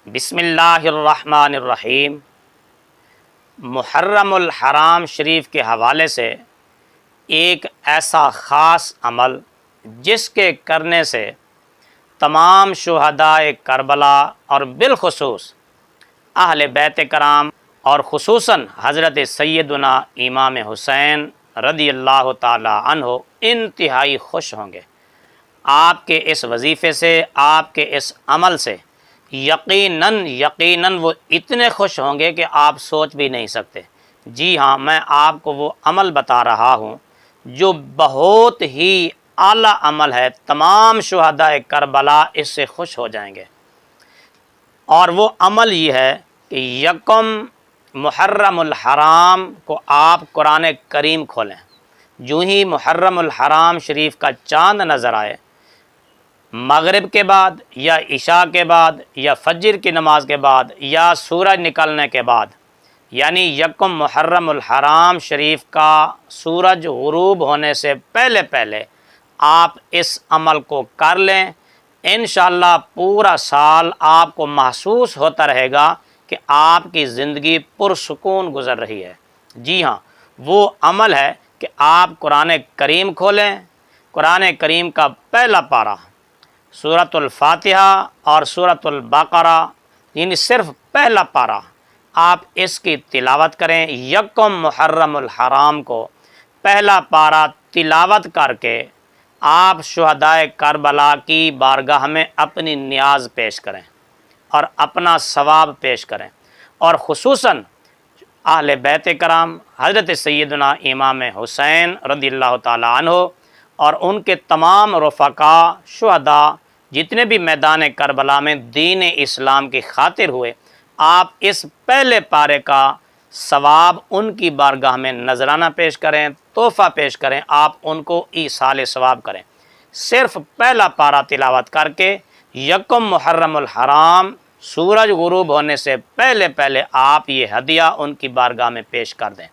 بسم اللہ الرحمن الرحیم۔ محرم الحرام شریف کے حوالے سے ایک ایسا خاص عمل جس کے کرنے سے تمام شہدائے کربلا اور بالخصوص اہل بیت کرام اور خصوصاً حضرت سیدنا امام حسین رضی اللہ تعالی عنہ انتہائی خوش ہوں گے۔ آپ کے اس وظیفے سے، آپ کے اس عمل سے یقیناً وہ اتنے خوش ہوں گے کہ آپ سوچ بھی نہیں سکتے۔ جی ہاں، میں آپ کو وہ عمل بتا رہا ہوں جو بہت ہی اعلیٰ عمل ہے، تمام شہدائے کربلا اس سے خوش ہو جائیں گے، اور وہ عمل یہ ہے کہ یکم محرم الحرام کو آپ قرآن کریم کھولیں۔ جو ہی محرم الحرام شریف کا چاند نظر آئے، مغرب کے بعد یا عشاء کے بعد یا فجر کی نماز کے بعد یا سورج نکلنے کے بعد، یعنی یکم محرم الحرام شریف کا سورج غروب ہونے سے پہلے آپ اس عمل کو کر لیں۔ انشاءاللہ پورا سال آپ کو محسوس ہوتا رہے گا کہ آپ کی زندگی پرسکون گزر رہی ہے۔ جی ہاں، وہ عمل ہے کہ آپ قرآن کریم کھولیں، قرآن کریم کا پہلا پارہ سورۃ الفاتحہ اور سورۃ البقرہ، یعنی صرف پہلا پارہ آپ اس کی تلاوت کریں۔ یکم محرم الحرام کو پہلا پارہ تلاوت کر کے آپ شہدائے کربلا کی بارگاہ میں اپنی نیاز پیش کریں اور اپنا ثواب پیش کریں، اور خصوصاً اہل بیت کرام حضرت سیدنا امام حسین رضی اللہ تعالی عنہ اور ان کے تمام رفقاء شہداء جتنے بھی میدان کربلا میں دین اسلام کی خاطر ہوئے، آپ اس پہلے پارے کا ثواب ان کی بارگاہ میں نذرانہ پیش کریں، تحفہ پیش کریں، آپ ان کو ایصال ثواب کریں۔ صرف پہلا پارہ تلاوت کر کے یکم محرم الحرام سورج غروب ہونے سے پہلے آپ یہ ہدیہ ان کی بارگاہ میں پیش کر دیں۔